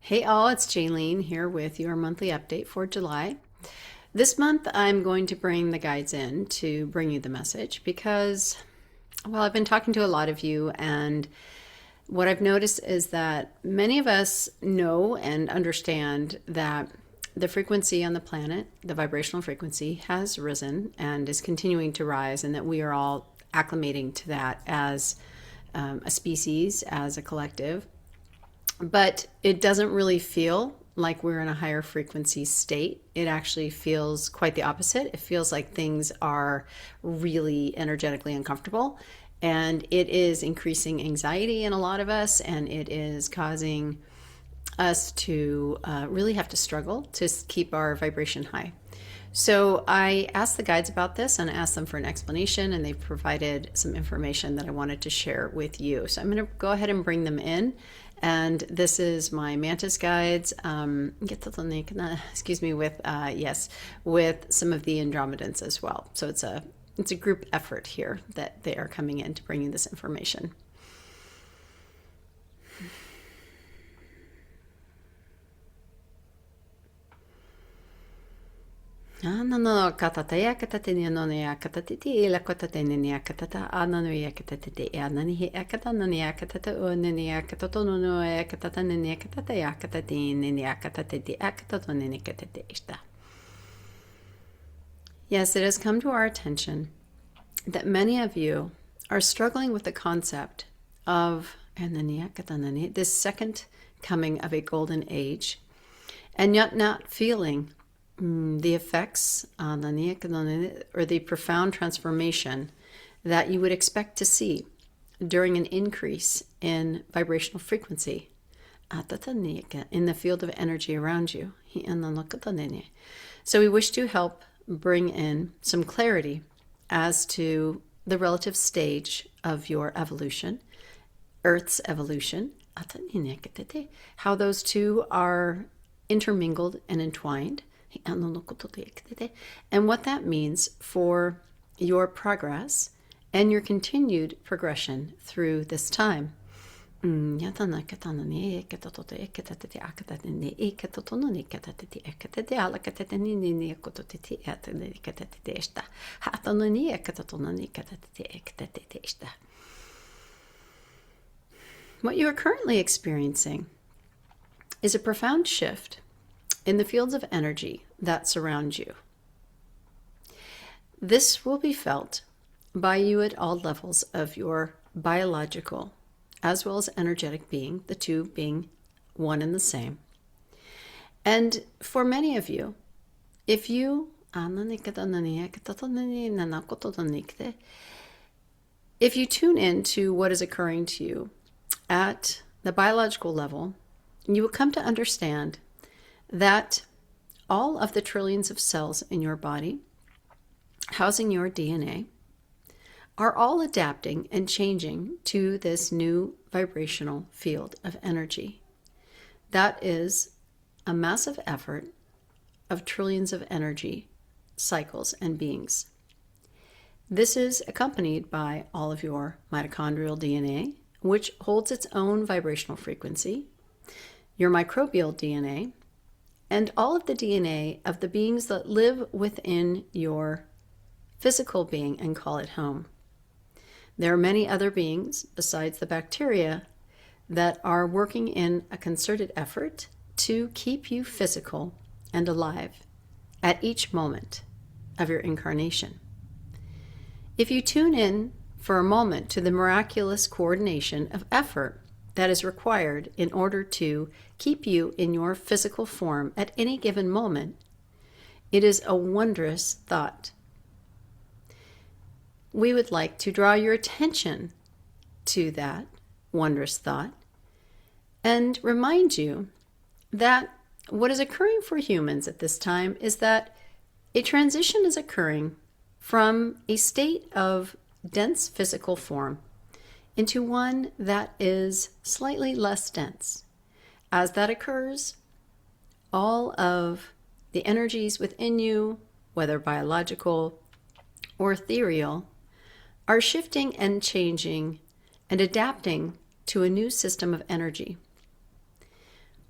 Hey all, it's Jaylene here with your monthly update for July. This month I'm going to bring the guides in to bring you the message because, well, I've been talking to a lot of you, and what I've noticed is that many of us know and understand that the frequency on the planet, the vibrational frequency, has risen and is continuing to rise, and that we are all acclimating to that as a species, as a collective. But it doesn't really feel like we're in a higher frequency state. It actually feels quite the opposite. It feels like things are really energetically uncomfortable, and it is increasing anxiety in a lot of us, and it is causing us to really have to struggle to keep our vibration high. So I asked the guides about this and I asked them for an explanation, and they've provided some information that I wanted to share with you. So I'm going to go ahead and bring them in. And this is my Mantis guides, excuse me, with some of the Andromedans as well. So it's a group effort here that they are coming in to bring you this information. Anano katata ya katata ni no ya katata ti la katata ni ya katata anano ya katata ti anani he akata no ya katata o ni ya katata no ya katata ni ya katata ya katata ni ya katata ti akata no ni katata ista. Yes, it has come to our attention that many of you are struggling with the concept of this second coming of a golden age, and yet not feeling the effects or the profound transformation that you would expect to see during an increase in vibrational frequency in the field of energy around you. So we wish to help bring in some clarity as to the relative stage of your evolution, Earth's evolution, how those two are intermingled and entwined, and what that means for your progress and your continued progression through this time. What you are currently experiencing is a profound shift in the fields of energy that surround you. This will be felt by you at all levels of your biological as well as energetic being, the two being one and the same. And for many of you, if you tune in to what is occurring to you at the biological level, you will come to understand that all of the trillions of cells in your body, housing your DNA, are all adapting and changing to this new vibrational field of energy. That is a massive effort of trillions of energy cycles and beings. This is accompanied by all of your mitochondrial DNA, which holds its own vibrational frequency, your microbial DNA, and all of the DNA of the beings that live within your physical being and call it home. There are many other beings besides the bacteria that are working in a concerted effort to keep you physical and alive at each moment of your incarnation. If you tune in for a moment to the miraculous coordination of effort that is required in order to keep you in your physical form at any given moment, it is a wondrous thought. We would like to draw your attention to that wondrous thought and remind you that what is occurring for humans at this time is that a transition is occurring from a state of dense physical form into one that is slightly less dense. As that occurs, all of the energies within you, whether biological or ethereal, are shifting and changing and adapting to a new system of energy.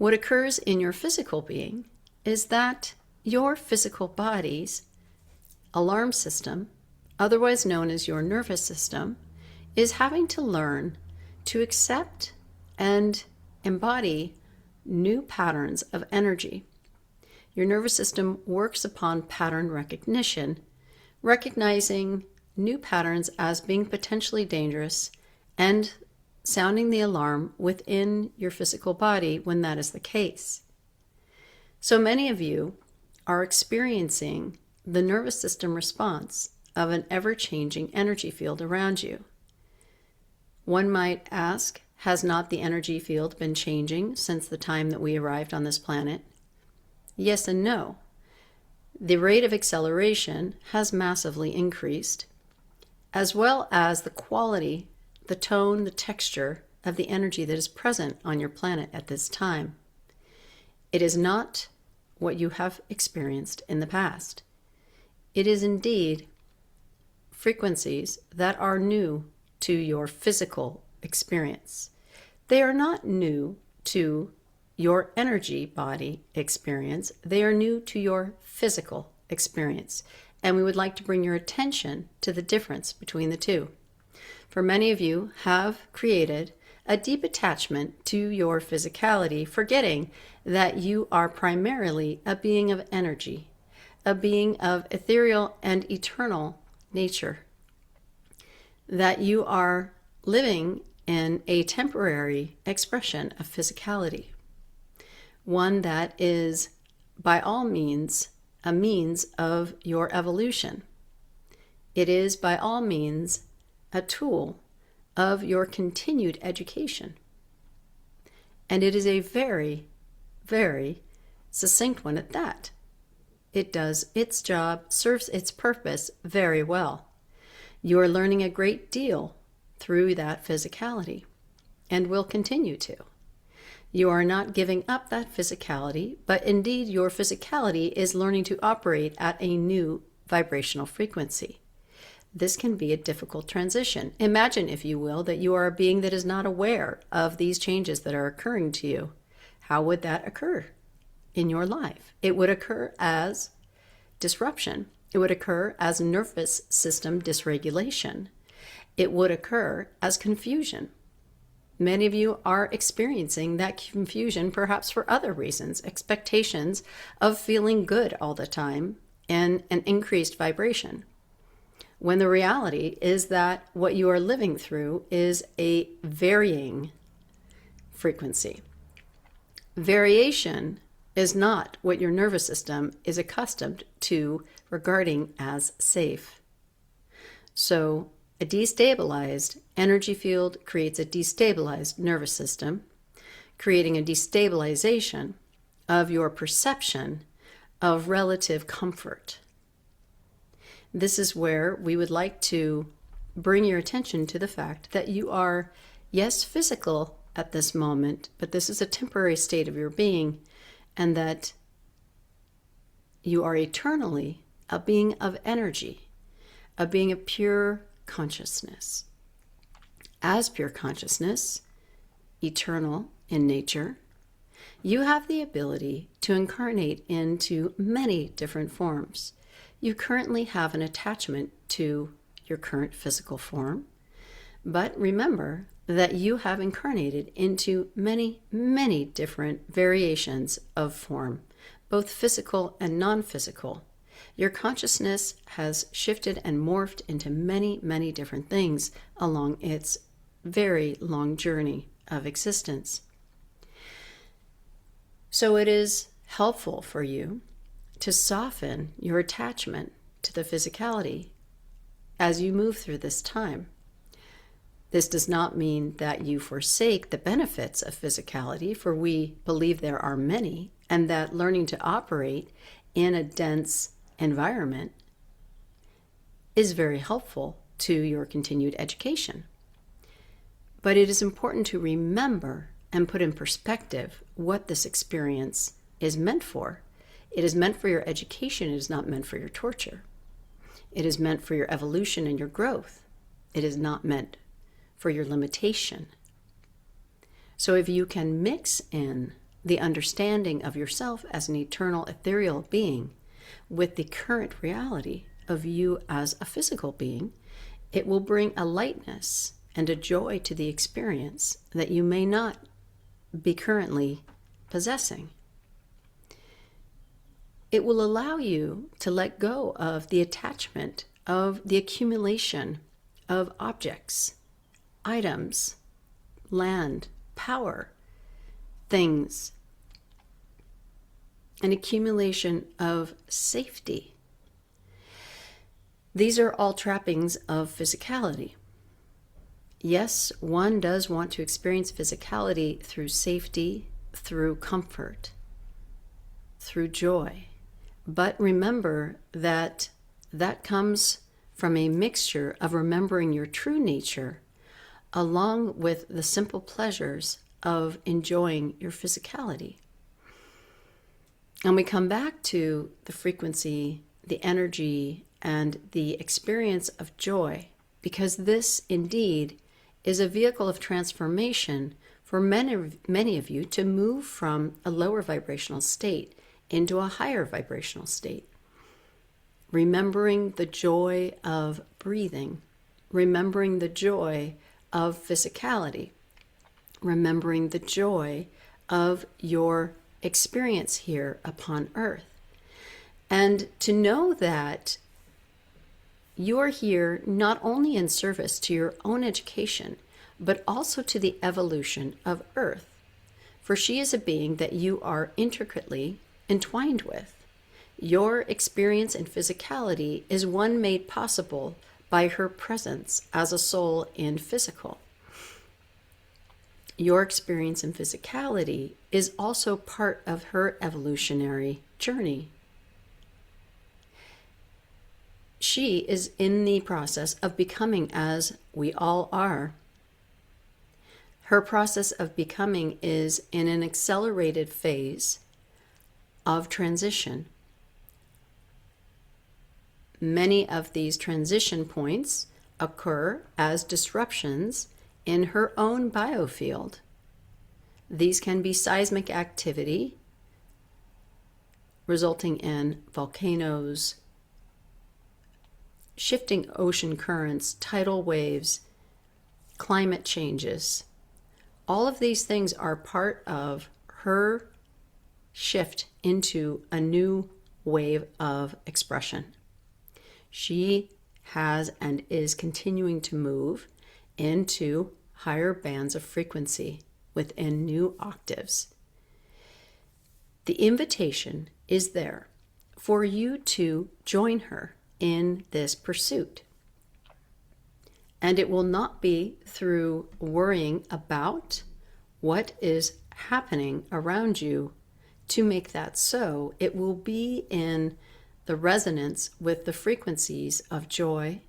What occurs in your physical being is that your physical body's alarm system, otherwise known as your nervous system, is having to learn to accept and embody new patterns of energy. Your nervous system works upon pattern recognition, recognizing new patterns as being potentially dangerous and sounding the alarm within your physical body when that is the case. So many of you are experiencing the nervous system response of an ever-changing energy field around you. One might ask, has not the energy field been changing since the time that we arrived on this planet? Yes and no. The rate of acceleration has massively increased, as well as the quality, the tone, the texture of the energy that is present on your planet at this time. It is not what you have experienced in the past. It is indeed frequencies that are new to your physical experience. They are not new to your energy body experience. They are new to your physical experience. And we would like to bring your attention to the difference between the two. For many of you have created a deep attachment to your physicality, forgetting that you are primarily a being of energy, a being of ethereal and eternal nature, that you are living in a temporary expression of physicality, one that is by all means a means of your evolution. It is by all means a tool of your continued education. And it is a very, very succinct one at that. It does its job, serves its purpose very well. You are learning a great deal through that physicality and will continue to. You are not giving up that physicality, but indeed your physicality is learning to operate at a new vibrational frequency. This can be a difficult transition. Imagine, if you will, that you are a being that is not aware of these changes that are occurring to you. How would that occur in your life? It would occur as disruption. It would occur as nervous system dysregulation. It would occur as confusion. Many of you are experiencing that confusion perhaps for other reasons, expectations of feeling good all the time and an increased vibration, when the reality is that what you are living through is a varying frequency. Variation is not what your nervous system is accustomed to regarding as safe. So a destabilized energy field creates a destabilized nervous system, creating a destabilization of your perception of relative comfort. This is where we would like to bring your attention to the fact that you are, yes, physical at this moment, but this is a temporary state of your being, and that you are eternally a being of energy, a being of pure consciousness. As pure consciousness, eternal in nature, you have the ability to incarnate into many different forms. You currently have an attachment to your current physical form, but remember that you have incarnated into many, many different variations of form, both physical and non-physical. Your consciousness has shifted and morphed into many, many different things along its very long journey of existence. So it is helpful for you to soften your attachment to the physicality as you move through this time. This does not mean that you forsake the benefits of physicality, for we believe there are many, and that learning to operate in a dense environment is very helpful to your continued education. But it is important to remember and put in perspective what this experience is meant for. It is meant for your education. It is not meant for your torture. It is meant for your evolution and your growth. It is not meant for your limitation. So if you can mix in the understanding of yourself as an eternal ethereal being with the current reality of you as a physical being, it will bring a lightness and a joy to the experience that you may not be currently possessing. It will allow you to let go of the attachment of the accumulation of objects, items, land, power, things, an accumulation of safety. These are all trappings of physicality. Yes, one does want to experience physicality through safety, through comfort, through joy. But remember that that comes from a mixture of remembering your true nature along with the simple pleasures of enjoying your physicality. And we come back to the frequency, the energy, and the experience of joy, because this indeed is a vehicle of transformation for many of you to move from a lower vibrational state into a higher vibrational state. Remembering the joy of breathing, remembering the joy of physicality, remembering the joy of your experience here upon earth. And to know that you're here not only in service to your own education, but also to the evolution of Earth. For she is a being that you are intricately entwined with. Your experience in physicality is one made possible by her presence as a soul in physical. Your experience in physicality is also part of her evolutionary journey. She is in the process of becoming as we all are. Her process of becoming is in an accelerated phase of transition. Many of these transition points occur as disruptions in her own biofield. These can be seismic activity, resulting in volcanoes, shifting ocean currents, tidal waves, climate changes. All of these things are part of her shift into a new wave of expression. She has and is continuing to move into higher bands of frequency within new octaves. The invitation is there for you to join her in this pursuit. And it will not be through worrying about what is happening around you to make that so. It will be in the resonance with the frequencies of joy,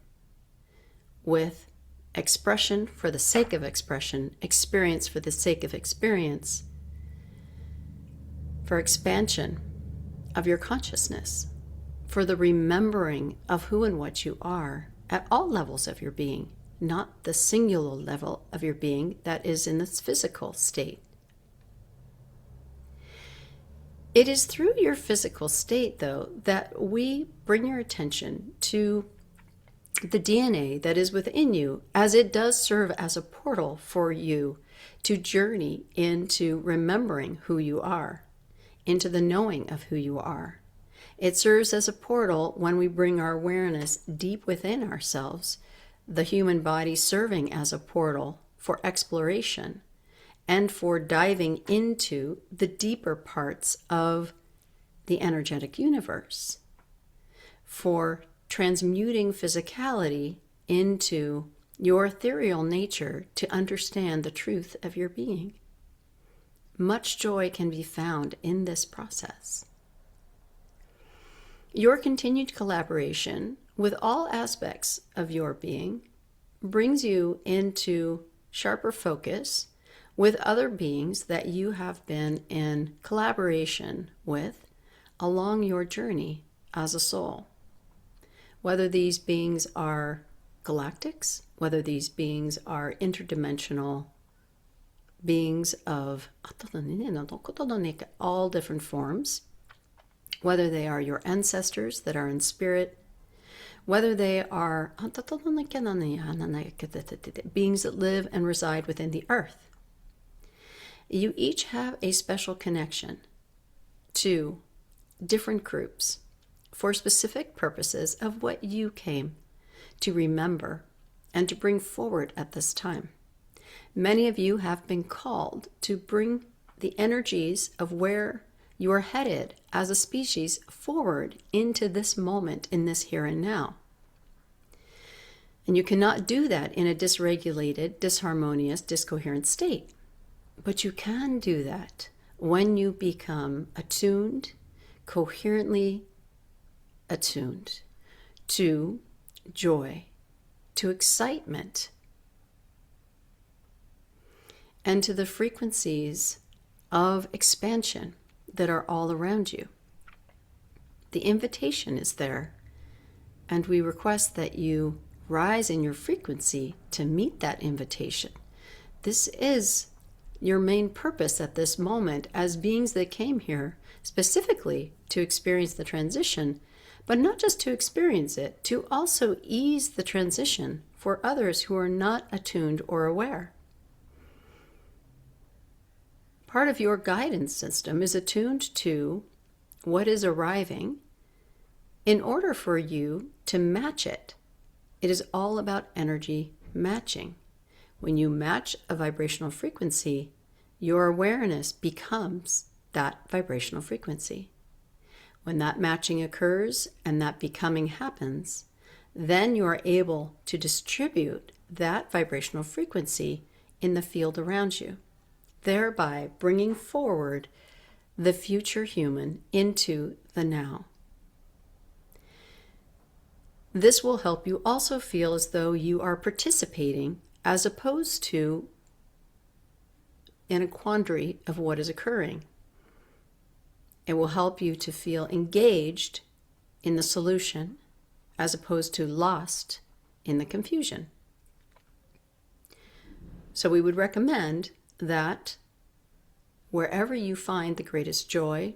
with expression for the sake of expression, experience for the sake of experience, for expansion of your consciousness, for the remembering of who and what you are at all levels of your being, not the singular level of your being that is in this physical state. It is through your physical state, though, that we bring your attention to the DNA that is within you, as it does serve as a portal for you to journey into remembering who you are, into the knowing of who you are. It serves as a portal when we bring our awareness deep within ourselves, the human body serving as a portal for exploration and for diving into the deeper parts of the energetic universe, for transmuting physicality into your ethereal nature to understand the truth of your being. Much joy can be found in this process. Your continued collaboration with all aspects of your being brings you into sharper focus with other beings that you have been in collaboration with along your journey as a soul. Whether these beings are galactics, whether these beings are interdimensional beings of all different forms, whether they are your ancestors that are in spirit, whether they are beings that live and reside within the earth. You each have a special connection to different groups for specific purposes of what you came to remember and to bring forward at this time. Many of you have been called to bring the energies of where you are headed as a species forward into this moment, in this here and now. And you cannot do that in a dysregulated, disharmonious, discoherent state. But you can do that when you become attuned, coherently attuned to joy, to excitement, and to the frequencies of expansion that are all around you. The invitation is there, and we request that you rise in your frequency to meet that invitation. This is your main purpose at this moment as beings that came here specifically to experience the transition, but not just to experience it, to also ease the transition for others who are not attuned or aware. Part of your guidance system is attuned to what is arriving in order for you to match it. It is all about energy matching. When you match a vibrational frequency, your awareness becomes that vibrational frequency. When that matching occurs and that becoming happens, then you are able to distribute that vibrational frequency in the field around you, thereby bringing forward the future human into the now. This will help you also feel as though you are participating as opposed to in a quandary of what is occurring. It will help you to feel engaged in the solution as opposed to lost in the confusion. So we would recommend that wherever you find the greatest joy,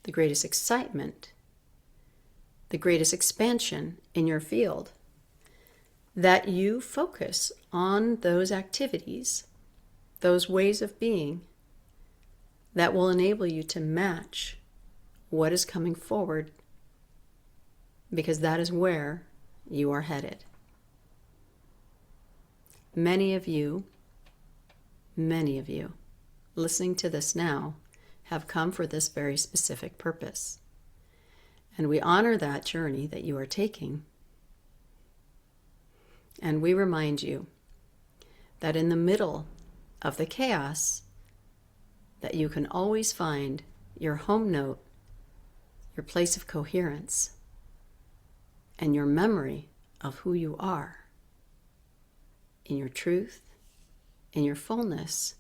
the greatest excitement, the greatest expansion in your field, that you focus on those activities, those ways of being that will enable you to match what is coming forward, because that is where you are headed. Many of you listening to this now have come for this very specific purpose. And we honor that journey that you are taking. And we remind you that in the middle of the chaos, that you can always find your home note, your place of coherence, and your memory of who you are in your truth, in your fullness,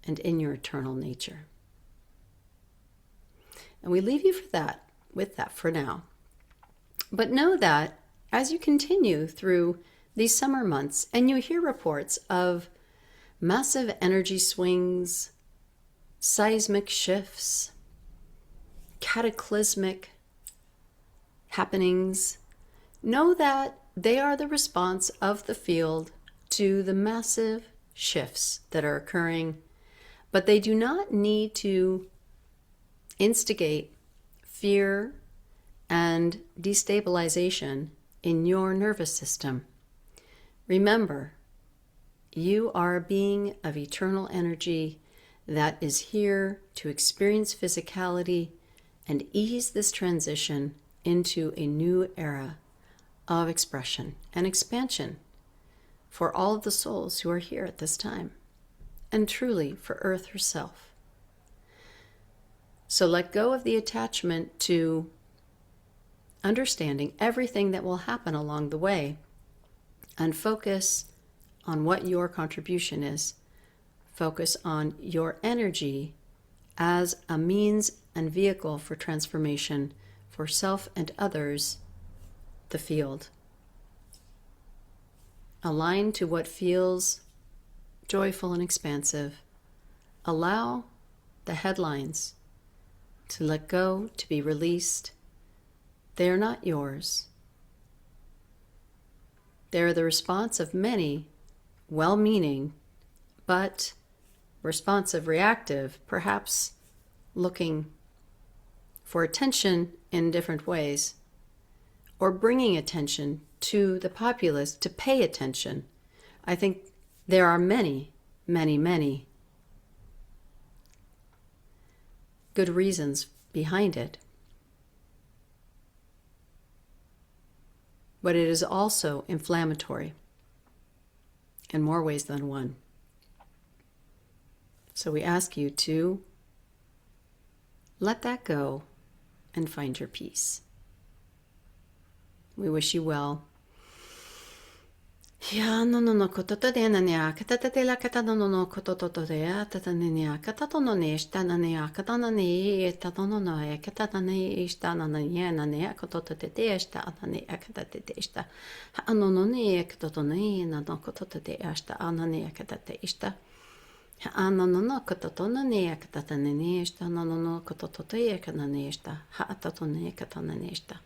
and in your eternal nature. And we leave you with that for now. But know that as you continue through these summer months and you hear reports of massive energy swings, seismic shifts, cataclysmic happenings, know that they are the response of the field to the massive shifts that are occurring, but they do not need to instigate fear and destabilization in your nervous system. Remember, you are a being of eternal energy that is here to experience physicality and ease this transition into a new era of expression and expansion for all of the souls who are here at this time, and truly for Earth herself. So let go of the attachment to understanding everything that will happen along the way and focus on what your contribution is. Focus on your energy as a means and vehicle for transformation for self and others, the field. Align to what feels joyful and expansive. Allow the headlines to let go, to be released. They are not yours. They are the response of many, well-meaning, but responsive, reactive, perhaps looking for attention in different ways, or bringing attention to the populace to pay attention. I think there are many, many, many good reasons behind it. But it is also inflammatory in more ways than one. So we ask you to let that go and find your peace. We wish you well. Ya no no no kototo de na nia katata de la katata no no kototo de tata nia katato no ne sta na nia katana ne tata no no e katata ne sta na nia na ne kototo de sta na ne katata de sta ha no no ne kototo ne na no kototo de sta na ne katata sta ha no no no kototo no ne katata ne sta no no no kototo de kana ne sta ha tato ne katana ne sta